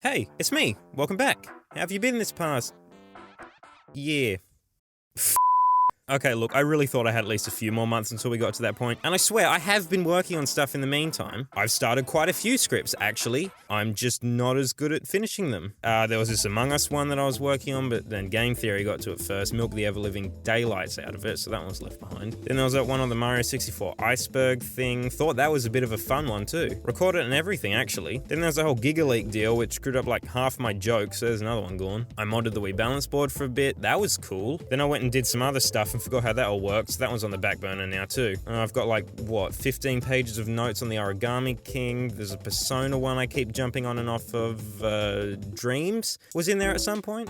Hey, it's me. Welcome back. How have you been this past year? Okay, look, I really thought I had at least a few more months until we got to that point, and I swear, I have been working on stuff in the meantime. I've started quite a few scripts, actually. I'm just not as good at finishing them. There was this Among Us one that I was working on, but then Game Theory got to it first, milked the ever-living daylights out of it, so that one was left behind. Then there was that one on the Mario 64 iceberg thing. Thought that was a bit of a fun one, too. Recorded and everything, actually. Then there's the whole GigaLeak deal, which screwed up like half my jokes, so there's another one gone. I modded the Wii balance board for a bit. That was cool. Then I went and did some other stuff and forgot how that all worked, so that one's on the back burner now too. I've got like, 15 pages of notes on the Origami King. There's a Persona one I keep jumping on and off of. Dreams was in there at some point.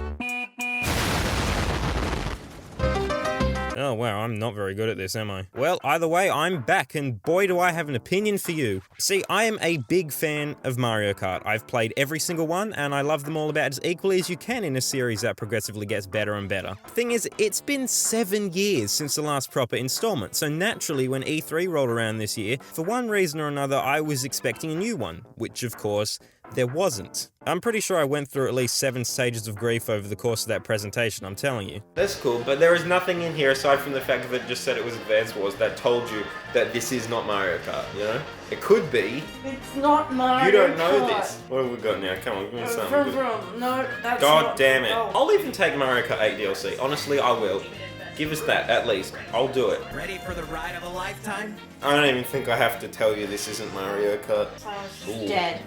Oh wow, I'm not very good at this, am I? Well, either way, I'm back, and boy do I have an opinion for you. See, I am a big fan of Mario Kart. I've played every single one, and I love them all about as equally as you can in a series that progressively gets better and better. Thing is, it's been 7 years since the last proper installment, so naturally when E3 rolled around this year, for one reason or another, I was expecting a new one, which of course, there wasn't. I'm pretty sure I went through at least 7 stages of grief over the course of that presentation, I'm telling you. That's cool, but there is nothing in here aside from the fact that it just said it was Advance Wars that told you that this is not Mario Kart, you know? It could be. It's not Mario Kart. You don't know this. What have we got now? Come on, give me something. No, that's God damn it. I'll even take Mario Kart 8 DLC. Honestly, I will. Give us that, at least. I'll do it. Ready for the ride of a lifetime? I don't even think I have to tell you this isn't Mario Kart. Sounds dead.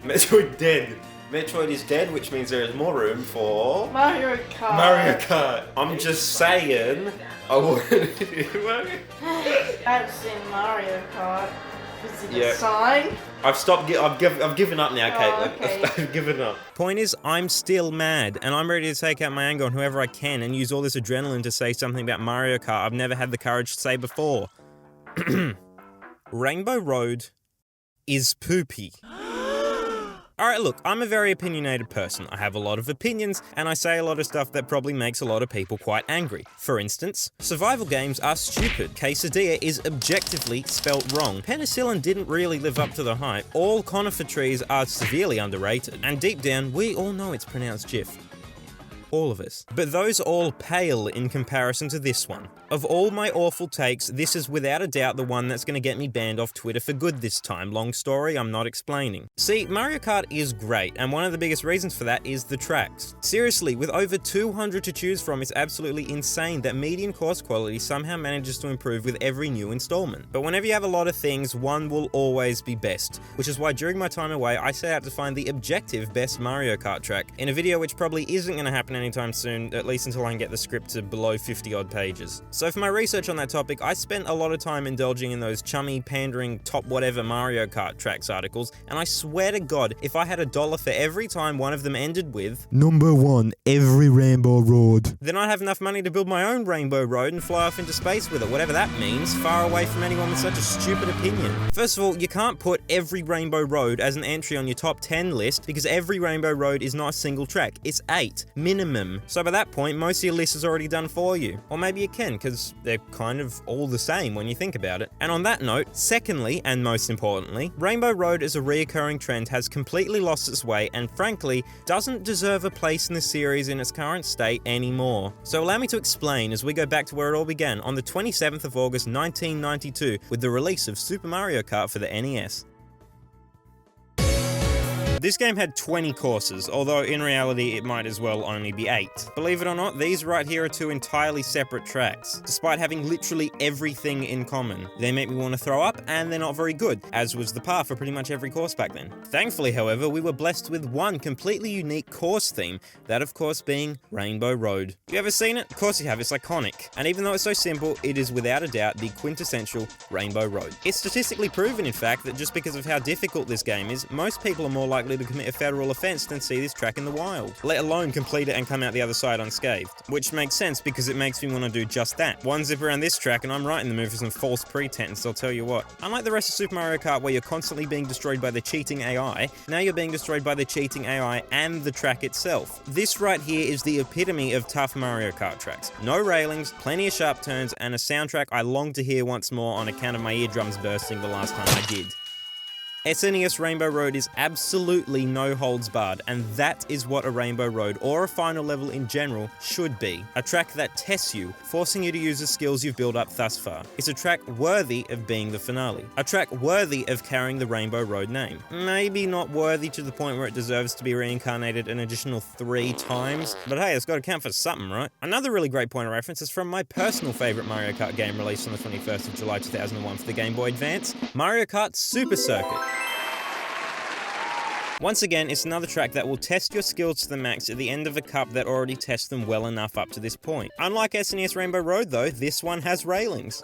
Metroid dead. Metroid is dead, which means there is more room for Mario Kart. Mario Kart. I'm just saying. I want That's in Mario Kart. Is it Yeah. a sign? I've stopped. I've given up now, Caitlin. Okay. I've given up. Point is, I'm still mad, and I'm ready to take out my anger on whoever I can and use all this adrenaline to say something about Mario Kart I've never had the courage to say before. Rainbow Road is poopy. Alright, look, I'm a very opinionated person. I have a lot of opinions, and I say a lot of stuff that probably makes a lot of people quite angry. For instance, survival games are stupid. Quesadilla is objectively spelt wrong. Penicillin didn't really live up to the hype. All conifer trees are severely underrated. And deep down, we all know it's pronounced Jif. All of us. But those all pale in comparison to this one. Of all my awful takes, this is without a doubt the one that's going to get me banned off Twitter for good this time. Long story, I'm not explaining. See, Mario Kart is great, and one of the biggest reasons for that is the tracks. Seriously, with over 200 to choose from, it's absolutely insane that median course quality somehow manages to improve with every new installment. But whenever you have a lot of things, one will always be best, which is why during my time away, I set out to find the objective best Mario Kart track, in a video which probably isn't going to happen anytime soon, at least until I can get the script to below 50 odd pages. So for my research on that topic, I spent a lot of time indulging in those chummy, pandering, top whatever Mario Kart tracks articles, and I swear to God, if I had $1 for every time one of them ended with Number 1, every Rainbow Road, then I'd have enough money to build my own Rainbow Road and fly off into space with it, whatever that means, far away from anyone with such a stupid opinion. First of all, you can't put every Rainbow Road as an entry on your top 10 list because every Rainbow Road is not a single track, it's 8, minimum. So by that point, most of your list is already done for you. Or maybe you can, because they're kind of all the same when you think about it. And on that note, secondly, and most importantly, Rainbow Road as a reoccurring trend has completely lost its way and frankly, doesn't deserve a place in the series in its current state anymore. So allow me to explain as we go back to where it all began on the 27th of August 1992 with the release of Super Mario Kart for the NES. This game had 20 courses, although in reality it might as well only be 8. Believe it or not, these right here are 2 entirely separate tracks, despite having literally everything in common. They make me want to throw up, and they're not very good, as was the par for pretty much every course back then. Thankfully, however, we were blessed with one completely unique course theme, that of course being Rainbow Road. You ever seen it? Of course you have, it's iconic. And even though it's so simple, it is without a doubt the quintessential Rainbow Road. It's statistically proven, in fact, that just because of how difficult this game is, most people are more likely to commit a federal offense than see this track in the wild, let alone complete it and come out the other side unscathed. Which makes sense because it makes me want to do just that. One zip around this track and I'm right in the mood for some false pretense, I'll tell you what. Unlike the rest of Super Mario Kart where you're constantly being destroyed by the cheating AI, now you're being destroyed by the cheating AI and the track itself. This right here is the epitome of tough Mario Kart tracks. No railings, plenty of sharp turns, and a soundtrack I long to hear once more on account of my eardrums bursting the last time I did. SNES Rainbow Road is absolutely no holds barred, and that is what a Rainbow Road, or a final level in general, should be. A track that tests you, forcing you to use the skills you've built up thus far. It's a track worthy of being the finale. A track worthy of carrying the Rainbow Road name. Maybe not worthy to the point where it deserves to be reincarnated an additional 3 times, but hey, it's got to count for something, right? Another really great point of reference is from my personal favourite Mario Kart game released on the 21st of July 2001 for the Game Boy Advance, Mario Kart Super Circuit. Once again, it's another track that will test your skills to the max at the end of a cup that already tests them well enough up to this point. Unlike SNES Rainbow Road though, this one has railings.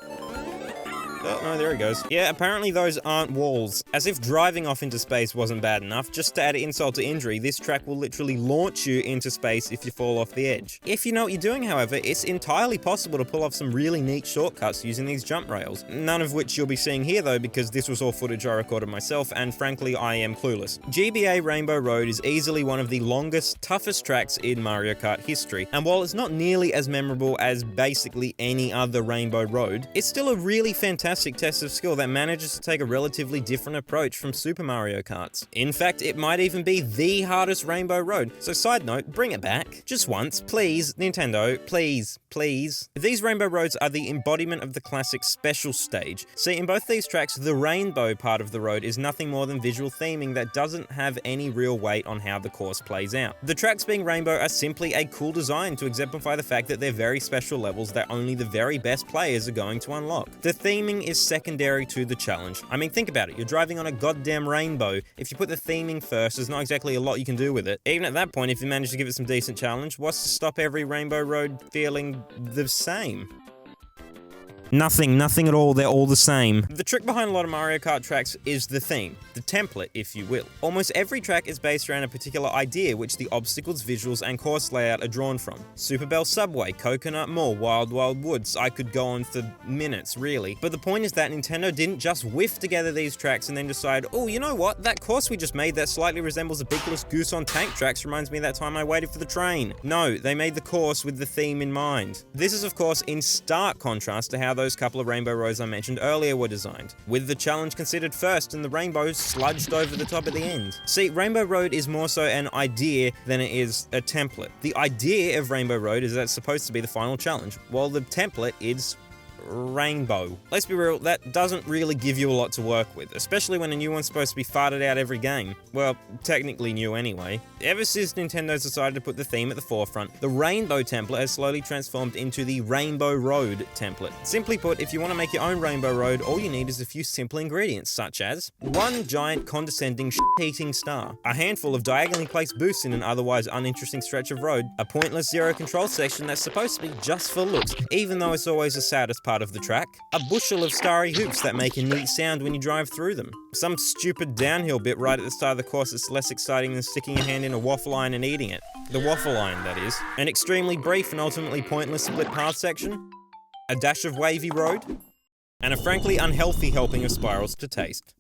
Oh, no, there he goes. Yeah, apparently those aren't walls. As if driving off into space wasn't bad enough, just to add insult to injury, this track will literally launch you into space if you fall off the edge. If you know what you're doing, however, it's entirely possible to pull off some really neat shortcuts using these jump rails. None of which you'll be seeing here though, because this was all footage I recorded myself, and frankly, I am clueless. GBA Rainbow Road is easily one of the longest, toughest tracks in Mario Kart history, and while it's not nearly as memorable as basically any other Rainbow Road, it's still a really fantastic test of skill that manages to take a relatively different approach from Super Mario Kart's. In fact, it might even be the hardest Rainbow Road, so side note, bring it back. Just once, please, Nintendo, please, please. These Rainbow Roads are the embodiment of the classic special stage. See, in both these tracks, the rainbow part of the road is nothing more than visual theming that doesn't have any real weight on how the course plays out. The tracks being rainbow are simply a cool design to exemplify the fact that they're very special levels that only the very best players are going to unlock. The theming is secondary to the challenge. I mean, think about it, you're driving on a goddamn rainbow. If you put the theming first, there's not exactly a lot you can do with it. Even at that point, if you manage to give it some decent challenge, what's to stop every Rainbow Road feeling the same? Nothing at all, they're all the same. The trick behind a lot of Mario Kart tracks is the theme, the template, if you will. Almost every track is based around a particular idea which the obstacles, visuals, and course layout are drawn from. Super Bell Subway, Coconut Mall, Wild Wild Woods, I could go on for minutes, really. But the point is that Nintendo didn't just whiff together these tracks and then decide, oh, you know what, that course we just made that slightly resembles a Beakless Goose on Tank Tracks reminds me of that time I waited for the train. No, they made the course with the theme in mind. This is, of course, in stark contrast to how those couple of Rainbow Roads I mentioned earlier were designed, with the challenge considered first and the rainbows sludged over the top at the end. See, Rainbow Road is more so an idea than it is a template. The idea of Rainbow Road is that it's supposed to be the final challenge, while the template is rainbow. Let's be real, that doesn't really give you a lot to work with, especially when a new one's supposed to be farted out every game. Well, technically new anyway. Ever since Nintendo's decided to put the theme at the forefront, the rainbow template has slowly transformed into the Rainbow Road template. Simply put, if you want to make your own Rainbow Road, all you need is a few simple ingredients, such as one giant condescending shit-eating star, a handful of diagonally placed boosts in an otherwise uninteresting stretch of road, a pointless zero control section that's supposed to be just for looks, even though it's always the saddest part of the track, a bushel of starry hoops that make a neat sound when you drive through them, some stupid downhill bit right at the start of the course that's less exciting than sticking your hand in a waffle iron and eating it. The waffle iron, that is. An extremely brief and ultimately pointless split path section, a dash of wavy road, and a frankly unhealthy helping of spirals to taste.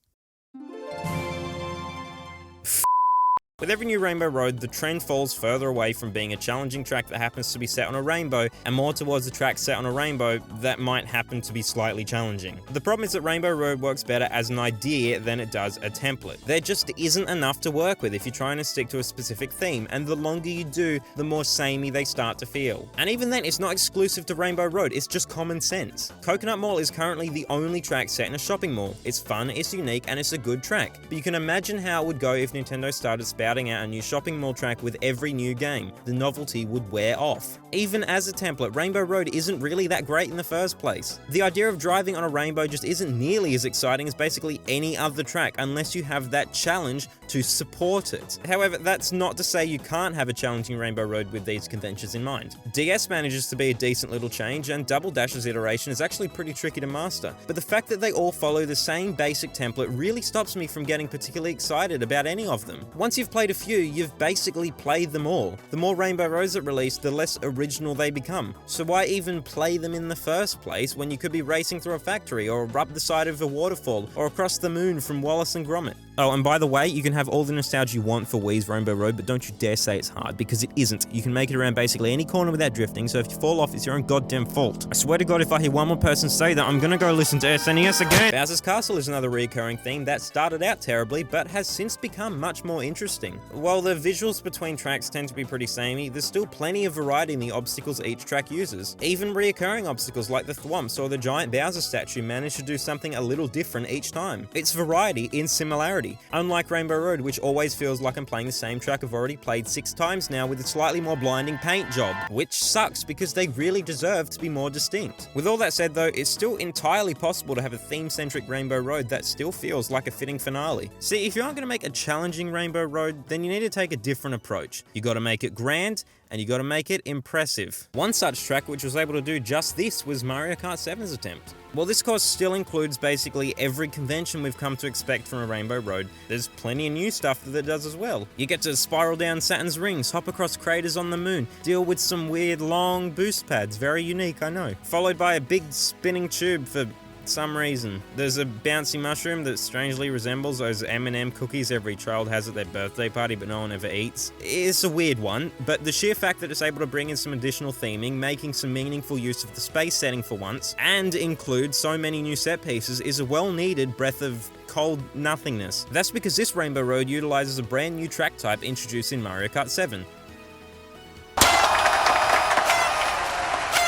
With every new Rainbow Road, the trend falls further away from being a challenging track that happens to be set on a rainbow, and more towards a track set on a rainbow that might happen to be slightly challenging. The problem is that Rainbow Road works better as an idea than it does a template. There just isn't enough to work with if you're trying to stick to a specific theme, and the longer you do, the more samey they start to feel. And even then, it's not exclusive to Rainbow Road, it's just common sense. Coconut Mall is currently the only track set in a shopping mall. It's fun, it's unique, and it's a good track. But you can imagine how it would go if Nintendo started spouting out a new shopping mall track with every new game. The novelty would wear off. Even as a template, Rainbow Road isn't really that great in the first place. The idea of driving on a rainbow just isn't nearly as exciting as basically any other track unless you have that challenge to support it. However, that's not to say you can't have a challenging Rainbow Road with these conventions in mind. DS manages to be a decent little change, and Double Dash's iteration is actually pretty tricky to master, but the fact that they all follow the same basic template really stops me from getting particularly excited about any of them. Once you've played a few, you've basically played them all. The more Rainbow Roads that release, the less original they become. So why even play them in the first place when you could be racing through a factory, or up the side of a waterfall, or across the moon from Wallace and Gromit? Oh, and by the way, you can have all the nostalgia you want for Wii's Rainbow Road, but don't you dare say it's hard, because it isn't. You can make it around basically any corner without drifting, so if you fall off, it's your own goddamn fault. I swear to God, if I hear one more person say that, I'm gonna go listen to SNES again. Bowser's Castle is another recurring theme that started out terribly, but has since become much more interesting. While the visuals between tracks tend to be pretty samey, there's still plenty of variety in the obstacles each track uses. Even reoccurring obstacles like the thwomps or the giant Bowser statue manage to do something a little different each time. It's variety in similarity, unlike Rainbow Road, which always feels like I'm playing the same track I've already played 6 times now with a slightly more blinding paint job, which sucks because they really deserve to be more distinct. With all that said though, it's still entirely possible to have a theme-centric Rainbow Road that still feels like a fitting finale. See, if you aren't going to make a challenging Rainbow Road, then you need to take a different approach. You gotta make it grand, and you gotta make it impressive. One such track which was able to do just this was Mario Kart 7's attempt. While this course still includes basically every convention we've come to expect from a Rainbow Road, there's plenty of new stuff that it does as well. You get to spiral down Saturn's rings, hop across craters on the moon, deal with some weird long boost pads, very unique I know, followed by a big spinning tube for some reason. There's a bouncy mushroom that strangely resembles those M&M cookies every child has at their birthday party but no one ever eats. It's a weird one, but the sheer fact that it's able to bring in some additional theming, making some meaningful use of the space setting for once, and include so many new set pieces is a well-needed breath of cold nothingness. That's because this Rainbow Road utilizes a brand new track type introduced in Mario Kart 7.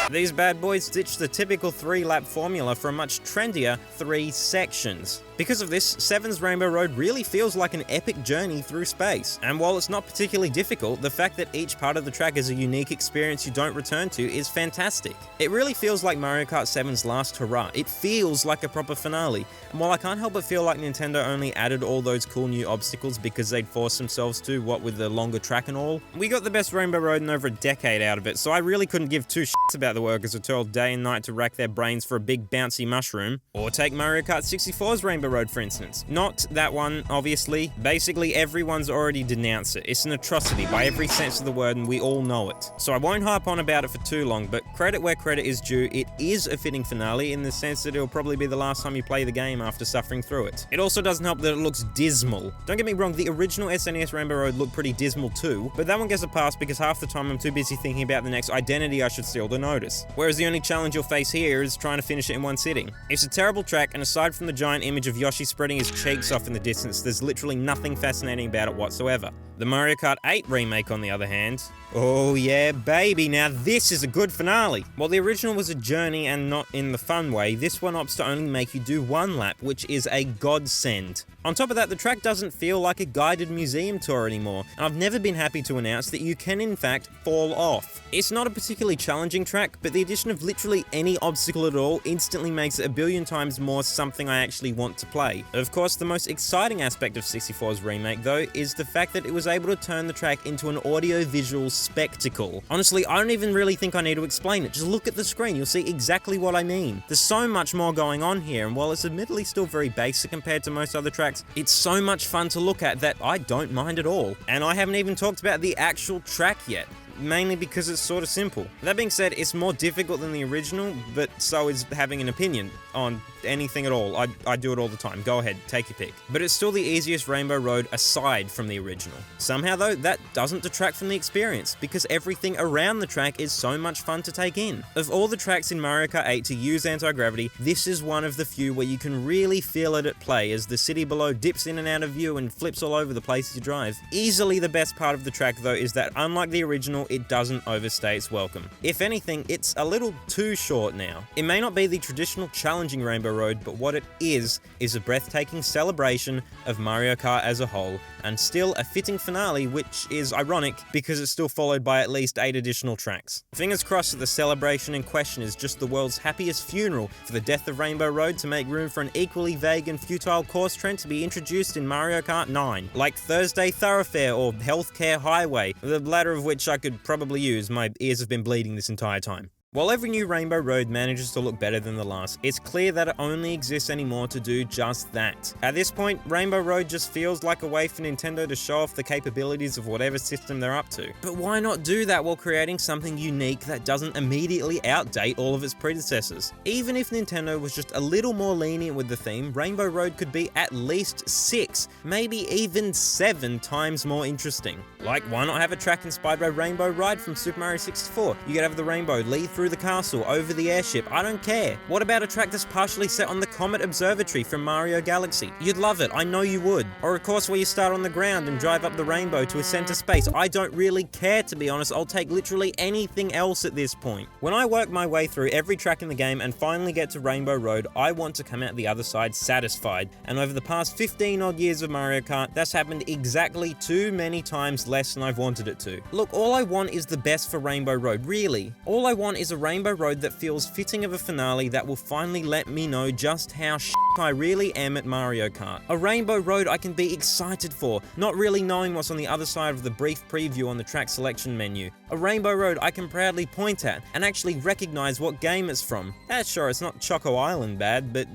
These bad boys ditched the typical 3-lap formula for a much trendier 3 sections. Because of this, 7's Rainbow Road really feels like an epic journey through space. And while it's not particularly difficult, the fact that each part of the track is a unique experience you don't return to is fantastic. It really feels like Mario Kart 7's last hurrah. It feels like a proper finale. And while I can't help but feel like Nintendo only added all those cool new obstacles because they'd forced themselves to, what with the longer track and all, we got the best Rainbow Road in over a decade out of it, so I really couldn't give 2 shits about the workers who toiled day and night to rack their brains for a big bouncy mushroom. Or take Mario Kart 64's Rainbow Road for instance. Not that one, obviously. Basically, everyone's already denounced it. It's an atrocity by every sense of the word and we all know it. So I won't harp on about it for too long, but credit where credit is due, it is a fitting finale in the sense that it'll probably be the last time you play the game after suffering through it. It also doesn't help that it looks dismal. Don't get me wrong, the original SNES Rainbow Road looked pretty dismal too, but that one gets a pass because half the time I'm too busy thinking about the next identity I should steal to notice. Whereas the only challenge you'll face here is trying to finish it in one sitting. It's a terrible track, and aside from the giant image of Yoshi spreading his cheeks off in the distance, there's literally nothing fascinating about it whatsoever. The Mario Kart 8 remake, on the other hand, oh yeah baby, now this is a good finale. While the original was a journey and not in the fun way, this one opts to only make you do 1 lap, which is a godsend. On top of that, the track doesn't feel like a guided museum tour anymore, and I've never been happy to announce that you can in fact fall off. It's not a particularly challenging track, but the addition of literally any obstacle at all instantly makes it a billion times more something I actually want to play. Of course, the most exciting aspect of 64's remake though is the fact that it was able to turn the track into an audio-visual spectacle. Honestly, I don't even really think I need to explain it. Just look at the screen, you'll see exactly what I mean. There's so much more going on here, and while it's admittedly still very basic compared to most other tracks, it's so much fun to look at that I don't mind at all. And I haven't even talked about the actual track yet, mainly because it's sort of simple. That being said, it's more difficult than the original, but so is having an opinion on anything at all. I do it all the time. Go ahead, take your pick. But it's still the easiest Rainbow Road aside from the original. Somehow though, that doesn't detract from the experience, because everything around the track is so much fun to take in. Of all the tracks in Mario Kart 8 to use anti-gravity, this is one of the few where you can really feel it at play as the city below dips in and out of view and flips all over the places you drive. Easily the best part of the track though is that unlike the original, it doesn't overstay its welcome. If anything, it's a little too short now. It may not be the traditional challenging Rainbow Road, but what it is a breathtaking celebration of Mario Kart as a whole, and still a fitting finale, which is ironic because it's still followed by at least 8 additional tracks. Fingers crossed that the celebration in question is just the world's happiest funeral for the death of Rainbow Road to make room for an equally vague and futile course trend to be introduced in Mario Kart 9, like Thursday Thoroughfare or Healthcare Highway, the latter of which I could probably use. My ears have been bleeding this entire time. While every new Rainbow Road manages to look better than the last, it's clear that it only exists anymore to do just that. At this point, Rainbow Road just feels like a way for Nintendo to show off the capabilities of whatever system they're up to. But why not do that while creating something unique that doesn't immediately outdate all of its predecessors? Even if Nintendo was just a little more lenient with the theme, Rainbow Road could be at least 6, maybe even 7 times more interesting. Like, why not have a track inspired by Rainbow Ride from Super Mario 64? You could have the rainbow lead through the castle, over the airship, I don't care. What about a track that's partially set on the Comet Observatory from Mario Galaxy? You'd love it, I know you would. Or a course where you start on the ground and drive up the rainbow to ascend to space. I don't really care, to be honest. I'll take literally anything else at this point. When I work my way through every track in the game and finally get to Rainbow Road, I want to come out the other side satisfied. And over the past 15 odd years of Mario Kart, that's happened exactly too many times less than I've wanted it to. Look, all I want is the best for Rainbow Road, really. All I want is a Rainbow Road that feels fitting of a finale that will finally let me know just how I really am at Mario Kart. A Rainbow Road I can be excited for, not really knowing what's on the other side of the brief preview on the track selection menu. A Rainbow Road I can proudly point at and actually recognize what game it's from. Sure, it's not Choco Island bad, but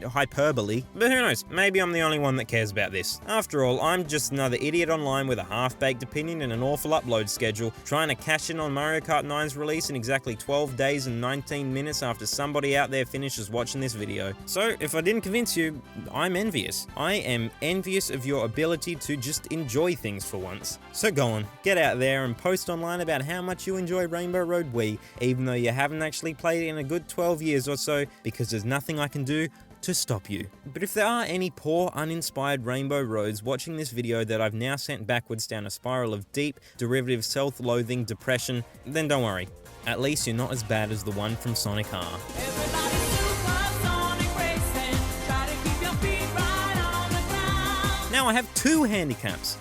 hyperbole. But who knows, maybe I'm the only one that cares about this. After all, I'm just another idiot online with a half-baked opinion and an awful upload schedule, trying to cash in on Mario Kart 9's release in exactly 12 days and 19 minutes after somebody out there finishes watching this video. So, if I didn't convince you, I'm envious. I am envious of your ability to just enjoy things for once. So go on, get out there and post online about how much you enjoy Rainbow Road Wii, even though you haven't actually played it in a good 12 years or so, because there's nothing I can do to stop you. But if there are any poor, uninspired Rainbow Roads watching this video that I've now sent backwards down a spiral of deep, derivative self-loathing depression, then don't worry. At least you're not as bad as the one from Sonic R. Now I have 2 handicaps.